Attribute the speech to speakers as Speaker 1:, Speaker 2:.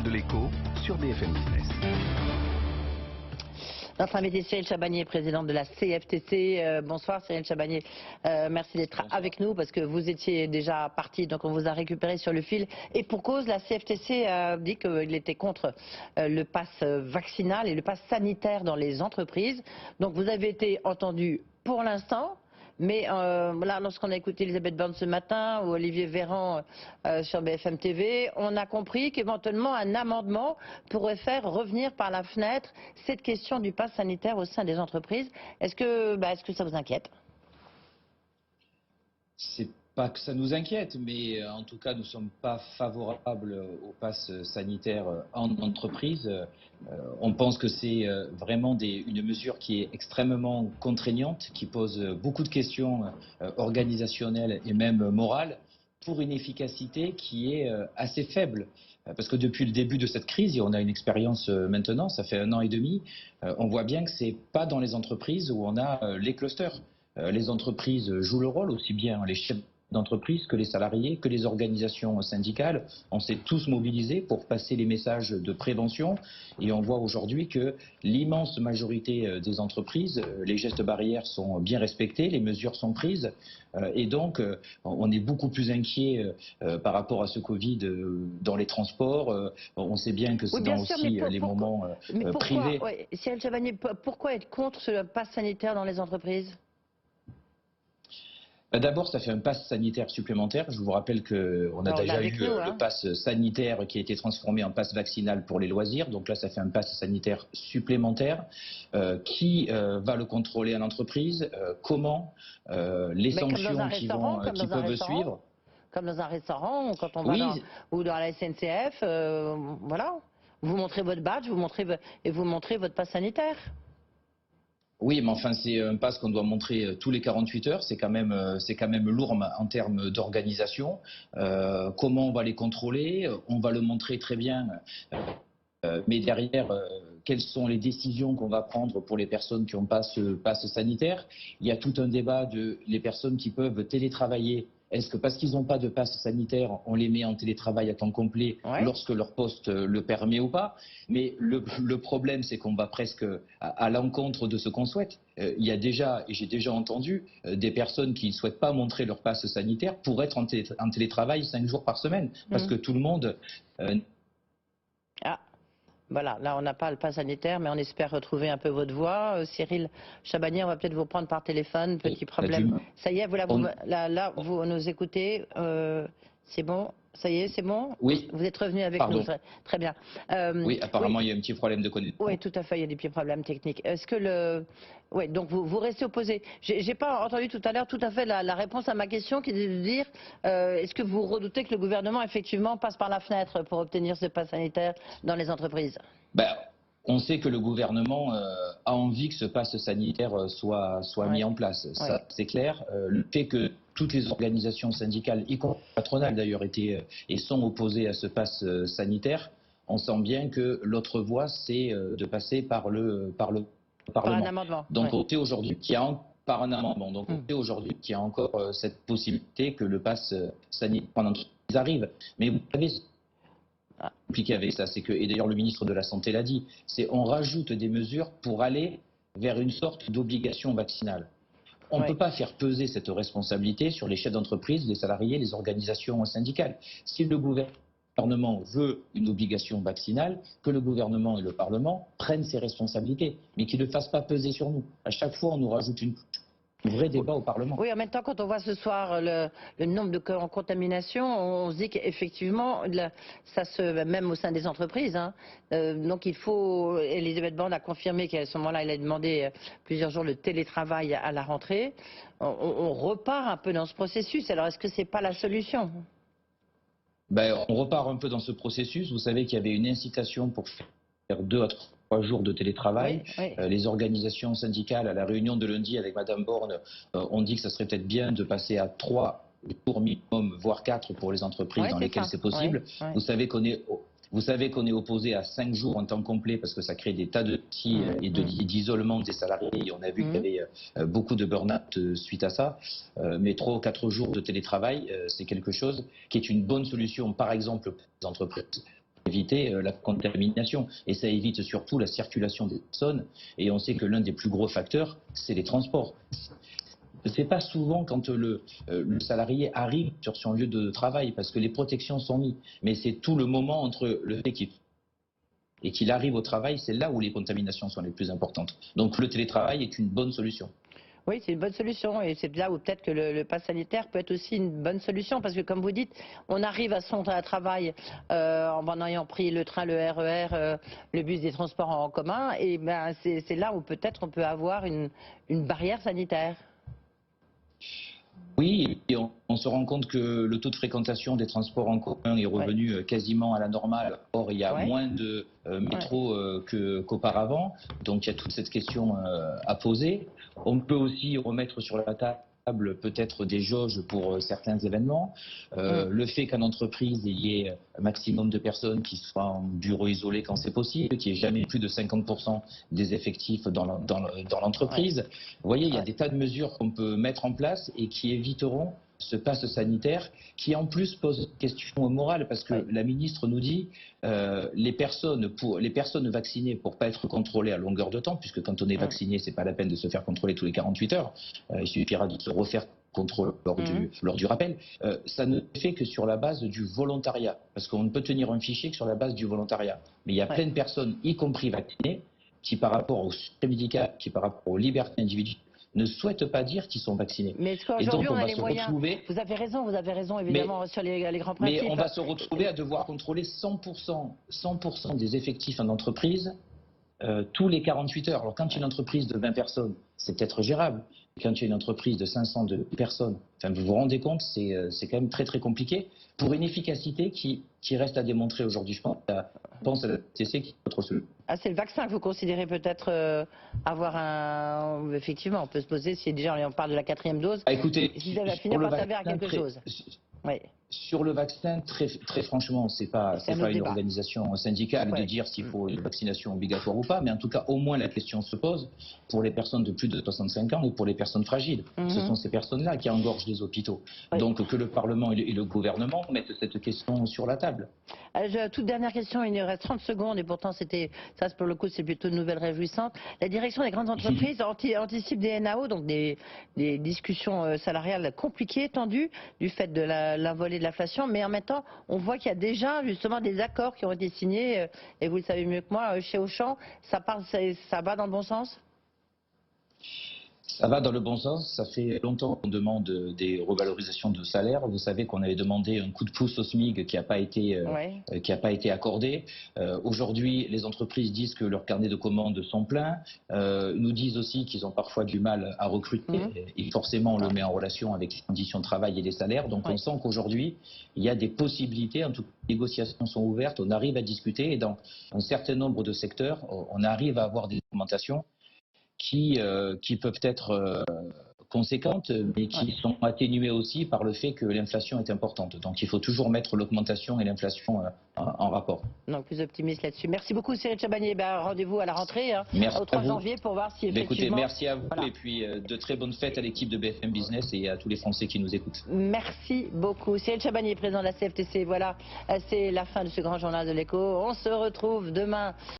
Speaker 1: de l'écho sur BFM Business.
Speaker 2: Notre invité Cyril Chabagnier, président de la CFTC. Bonsoir Cyril Chabagnier, merci d'être avec nous parce que vous étiez déjà parti, donc on vous a récupéré sur le fil. Et pour cause, la CFTC a dit qu'il était contre le pass vaccinal et le pass sanitaire dans les entreprises. Donc vous avez été entendu pour l'instant. Mais là, lorsqu'on a écouté Elisabeth Borne ce matin ou Olivier Véran sur BFM TV, on a compris qu'éventuellement un amendement pourrait faire revenir par la fenêtre cette question du pass sanitaire au sein des entreprises. Est-ce que ça vous inquiète?
Speaker 3: C'est pas que ça nous inquiète, mais en tout cas, nous ne sommes pas favorables au pass sanitaire en entreprise. On pense que c'est vraiment une mesure qui est extrêmement contraignante, qui pose beaucoup de questions organisationnelles et même morales, pour une efficacité qui est assez faible. Parce que depuis le début de cette crise, et on a une expérience maintenant, ça fait 1 an et demi, on voit bien que ce n'est pas dans les entreprises où on a les clusters. Les entreprises jouent le rôle, aussi bien les chefs d'entreprise que les salariés, que les organisations syndicales. On s'est tous mobilisés pour passer les messages de prévention et on voit aujourd'hui que l'immense majorité des entreprises, les gestes barrières sont bien respectés, les mesures sont prises et donc on est beaucoup plus inquiet par rapport à ce Covid dans les transports. On sait bien que c'est dans aussi les moments privés.
Speaker 2: Cyril Chabagnier, pourquoi être contre ce pass sanitaire dans les entreprises ?
Speaker 3: D'abord, ça fait un pass sanitaire supplémentaire. Je vous rappelle qu'on a déjà eu le pass sanitaire qui a été transformé en pass vaccinal pour les loisirs. Donc là, ça fait un pass sanitaire supplémentaire. Qui va le contrôler en entreprise? Comment? Les sanctions qui peuvent suivre?
Speaker 2: Comme dans un restaurant, ou quand on va ou dans la SNCF, voilà. Vous montrez votre badge, vous montrez votre pass sanitaire.
Speaker 3: Oui, mais enfin, c'est un pass qu'on doit montrer tous les 48 heures. C'est quand même lourd en termes d'organisation. Comment on va les contrôler? On va le montrer très bien. Mais derrière, quelles sont les décisions qu'on va prendre pour les personnes qui n'ont pas ce pass sanitaire? Il y a tout un débat de les personnes qui peuvent télétravailler. Est-ce que parce qu'ils n'ont pas de passe sanitaire, on les met en télétravail à temps complet lorsque leur poste le permet ou pas? Mais le problème, c'est qu'on va presque à l'encontre de ce qu'on souhaite. Il y a déjà, et j'ai déjà entendu, des personnes qui ne souhaitent pas montrer leur passe sanitaire pour être en télétravail 5 jours par semaine. Parce que tout le monde...
Speaker 2: Voilà, là on n'a pas le pass sanitaire, mais on espère retrouver un peu votre voix. Cyril Chabagnier, on va peut-être vous prendre par téléphone, petit problème. Ça y est, vous nous écoutez, c'est bon? Ça y est, c'est bon?
Speaker 3: Oui.
Speaker 2: Vous êtes revenu avec nous, très bien.
Speaker 3: Oui, apparemment il y a un petit problème de connexion.
Speaker 2: Oui, tout à fait, il y a des petits problèmes techniques. Est-ce que Oui, donc vous restez opposé. J'ai pas entendu tout à l'heure tout à fait la réponse à ma question qui est de dire est-ce que vous redoutez que le gouvernement effectivement passe par la fenêtre pour obtenir ce pass sanitaire dans les entreprises?
Speaker 3: On sait que le gouvernement a envie que ce pass sanitaire soit mis en place. Ça, c'est clair. Le fait que toutes les organisations syndicales, y compris patronales d'ailleurs, étaient et sont opposées à ce pass sanitaire, on sent bien que l'autre voie, c'est de passer par le Parlement.
Speaker 2: Par un amendement.
Speaker 3: Donc on sait aujourd'hui qu'il y a par un amendement. Donc on sait aujourd'hui qu'il y a encore cette possibilité que le pass sanitaire en entreprise arrive. Mais vous savez, compliqué avec ça, c'est que, et d'ailleurs le ministre de la Santé l'a dit, c'est on rajoute des mesures pour aller vers une sorte d'obligation vaccinale. On ne peut pas faire peser cette responsabilité sur les chefs d'entreprise, les salariés, les organisations syndicales. Si le gouvernement veut une obligation vaccinale, que le gouvernement et le Parlement prennent ses responsabilités, mais qu'ils ne fassent pas peser sur nous. À chaque fois, on nous rajoute un vrai débat au Parlement.
Speaker 2: Oui, en même temps, quand on voit ce soir le nombre de cas en contamination, on se dit qu'effectivement, même au sein des entreprises, donc il faut, Elisabeth Borne a confirmé qu'à ce moment-là, elle a demandé plusieurs jours de télétravail à la rentrée. On repart un peu dans ce processus. Alors, est-ce que c'est pas la solution?
Speaker 3: On repart un peu dans ce processus. Vous savez qu'il y avait une incitation pour faire 2 à 3 jours de télétravail. Les organisations syndicales, à la réunion de lundi avec Madame Borne, ont dit que ça serait peut-être bien de passer à 3 jours minimum, voire 4 pour les entreprises dans lesquelles c'est possible. Vous savez qu'on est opposé à 5 jours en temps complet parce que ça crée des tas de petits et d'isolement des salariés. Et on a vu qu'il y avait beaucoup de burn-out suite à ça. Mais 3 ou 4 jours de télétravail, c'est quelque chose qui est une bonne solution, par exemple, pour les entreprises. éviter la contamination. Et ça évite surtout la circulation des personnes. Et on sait que l'un des plus gros facteurs, c'est les transports. C'est pas souvent quand le salarié arrive sur son lieu de travail, parce que les protections sont mises. Mais c'est tout le moment entre le fait qu'il arrive au travail, c'est là où les contaminations sont les plus importantes. Donc le télétravail est une bonne solution.
Speaker 2: Oui, c'est une bonne solution et c'est là où peut-être que le pass sanitaire peut être aussi une bonne solution parce que comme vous dites, on arrive à son travail en ayant pris le train, le RER, le bus, des transports en commun et ben, c'est là où peut-être on peut avoir une barrière sanitaire.
Speaker 3: Oui, et on se rend compte que le taux de fréquentation des transports en commun est revenu quasiment à la normale. Or, il y a moins de métro qu'auparavant, donc il y a toute cette question à poser. On peut aussi remettre sur la table peut-être des jauges pour certains événements. Le fait qu'en entreprise, il y ait un maximum de personnes qui soient en bureau isolé quand c'est possible, qu'il n'y ait jamais plus de 50% des effectifs dans l'entreprise. Vous voyez, il y a des tas de mesures qu'on peut mettre en place et qui éviteront ce passe sanitaire qui en plus pose question morale parce que la ministre nous dit les personnes vaccinées pour pas être contrôlées à longueur de temps, puisque quand on est vacciné, c'est pas la peine de se faire contrôler tous les 48 heures, il suffira de se refaire contrôle lors du rappel, ça ne fait que sur la base du volontariat, parce qu'on ne peut tenir un fichier que sur la base du volontariat. Mais il y a plein de personnes, y compris vaccinées, qui par rapport au secret médical, qui par rapport aux libertés individuelles, ne souhaitent pas dire qu'ils sont vaccinés.
Speaker 2: Mais est-ce qu'aujourd'hui on a les moyens? Vous avez raison évidemment sur les grands principes.
Speaker 3: Mais on va se retrouver à devoir contrôler 100% des effectifs en entreprise tous les 48 heures. Alors quand une entreprise de 20 personnes, c'est peut-être gérable. Quand il y a une entreprise de 500 personnes, enfin, vous vous rendez compte, c'est quand même très très compliqué pour une efficacité qui reste à démontrer aujourd'hui. Je pense à la TC qui est notre solution.
Speaker 2: Ah, c'est le vaccin que vous considérez peut-être avoir un... Effectivement, on peut se poser si déjà on parle de la 4e dose.
Speaker 3: Écoutez,
Speaker 2: si ça va finir par s'avérer quelque chose. Oui.
Speaker 3: Sur le vaccin, très franchement, c'est pas une organisation syndicale de dire s'il faut une vaccination obligatoire ou pas, mais en tout cas, au moins la question se pose pour les personnes de plus de 65 ans ou pour les personnes fragiles. Ce sont ces personnes-là qui engorgent les hôpitaux. Donc que le Parlement et le gouvernement mettent cette question sur la table.
Speaker 2: Toute dernière question, il nous reste 30 secondes et pourtant ça pour le coup c'est plutôt une nouvelle réjouissante. La direction des grandes entreprises anticipe des NAO, donc des discussions salariales compliquées, tendues, du fait de la volée de l'inflation, mais en même temps on voit qu'il y a déjà justement des accords qui ont été signés et vous le savez mieux que moi chez Auchan, ça va dans le bon sens?
Speaker 3: Ça va dans le bon sens. Ça fait longtemps qu'on demande des revalorisations de salaire. Vous savez qu'on avait demandé un coup de pouce au SMIC qui n'a pas été accordé. Aujourd'hui, les entreprises disent que leurs carnets de commandes sont pleins. Nous disent aussi qu'ils ont parfois du mal à recruter. Et forcément, on le met en relation avec les conditions de travail et les salaires. Donc on sent qu'aujourd'hui, il y a des possibilités. En tout cas, les négociations sont ouvertes. On arrive à discuter. Et dans un certain nombre de secteurs, on arrive à avoir des augmentations qui peuvent être conséquentes, mais qui sont atténuées aussi par le fait que l'inflation est importante. Donc il faut toujours mettre l'augmentation et l'inflation en rapport.
Speaker 2: Donc plus optimiste là-dessus. Merci beaucoup Cyril Chabagnier. Rendez-vous à la rentrée, au 3 janvier, pour voir si effectivement...
Speaker 3: Écoutez, merci à vous et puis de très bonnes fêtes à l'équipe de BFM Business et à tous les Français qui nous écoutent.
Speaker 2: Merci beaucoup. Cyril Chabagnier, président de la CFTC. Voilà, c'est la fin de ce grand journal de l'Écho. On se retrouve demain.